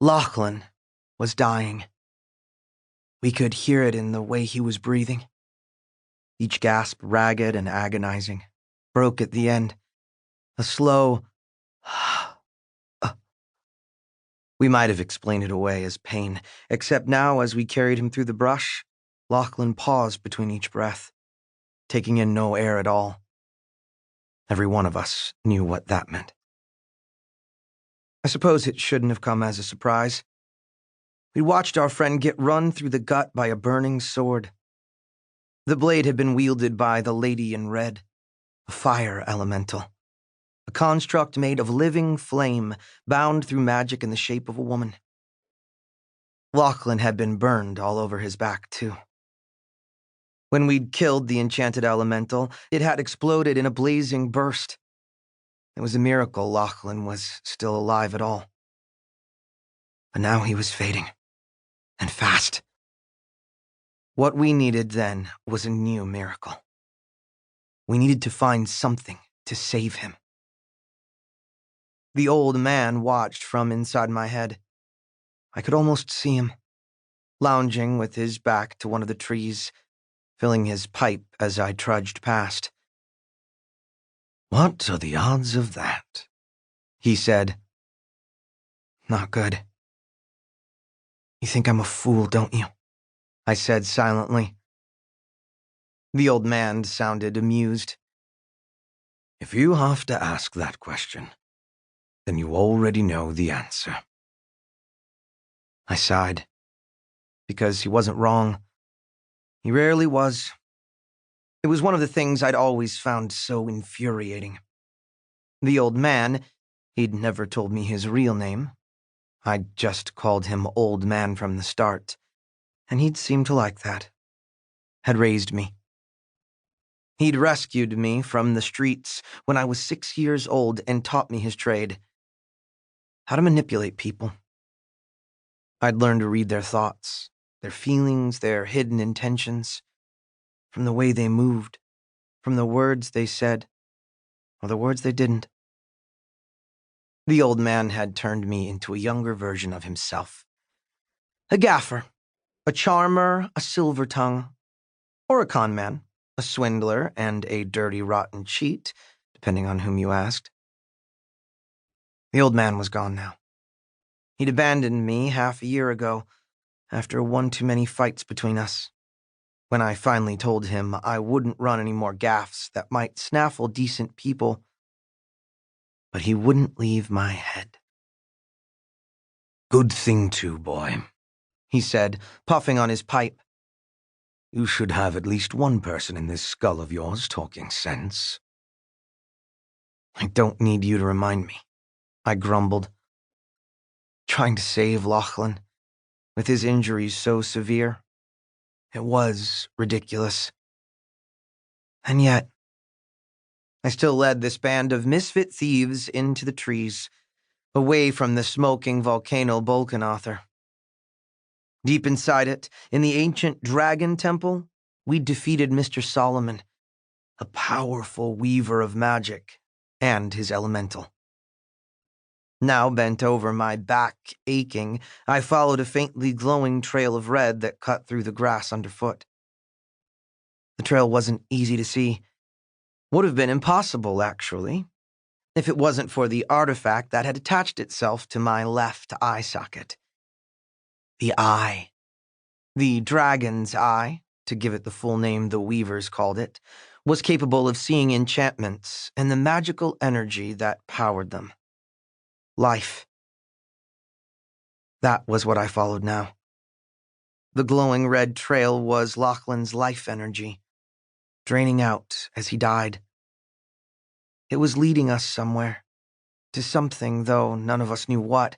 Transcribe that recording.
Lachlan was dying. We could hear it in the way he was breathing. Each gasp ragged and agonizing, broke at the end. A slow We might have explained it away as pain, except now as we carried him through the brush, Lachlan paused between each breath, taking in no air at all. Every one of us knew what that meant. I suppose it shouldn't have come as a surprise. We watched our friend get run through the gut by a burning sword. The blade had been wielded by the Lady in Red, a fire elemental, a construct made of living flame bound through magic in the shape of a woman. Lachlan had been burned all over his back, too. When we'd killed the enchanted elemental, it had exploded in a blazing burst. It was a miracle Lachlan was still alive at all. But now he was fading, and fast. What we needed then was a new miracle. We needed to find something to save him. The old man watched from inside my head. I could almost see him, lounging with his back to one of the trees, filling his pipe as I trudged past. "What are the odds of that?" he said. "Not good." "You think I'm a fool, don't you?" I said silently. The old man sounded amused. "If you have to ask that question, then you already know the answer." I sighed, because he wasn't wrong. He rarely was. It was one of the things I'd always found so infuriating. The old man, he'd never told me his real name. I'd just called him Old Man from the start, and he'd seemed to like that. Had raised me. He'd rescued me from the streets when I was 6 years old and taught me his trade. How to manipulate people. I'd learned to read their thoughts, their feelings, their hidden intentions, from the way they moved, from the words they said, or the words they didn't. The old man had turned me into a younger version of himself. A gaffer, a charmer, a silver-tongue, or a con man, a swindler, and a dirty, rotten cheat, depending on whom you asked. The old man was gone now. He'd abandoned me half a year ago, after one too many fights between us. When I finally told him I wouldn't run any more gaffes that might snaffle decent people, but he wouldn't leave my head. "Good thing too, boy," he said, puffing on his pipe. "You should have at least one person in this skull of yours talking sense." "I don't need you to remind me," I grumbled. Trying to save Lachlan, with his injuries so severe. It was ridiculous. And yet, I still led this band of misfit thieves into the trees, away from the smoking volcano Bolkanother. Deep inside it, in the ancient dragon temple, we'd defeated Mr. Solomon, a powerful weaver of magic, and his elemental. Now bent over, my back aching, I followed a faintly glowing trail of red that cut through the grass underfoot. The trail wasn't easy to see. Would have been impossible, actually, if it wasn't for the artifact that had attached itself to my left eye socket. The eye. The dragon's eye, to give it the full name the weavers called it, was capable of seeing enchantments and the magical energy that powered them. Life. That was what I followed now. The glowing red trail was Lachlan's life energy, draining out as he died. It was leading us somewhere, to something, though none of us knew what.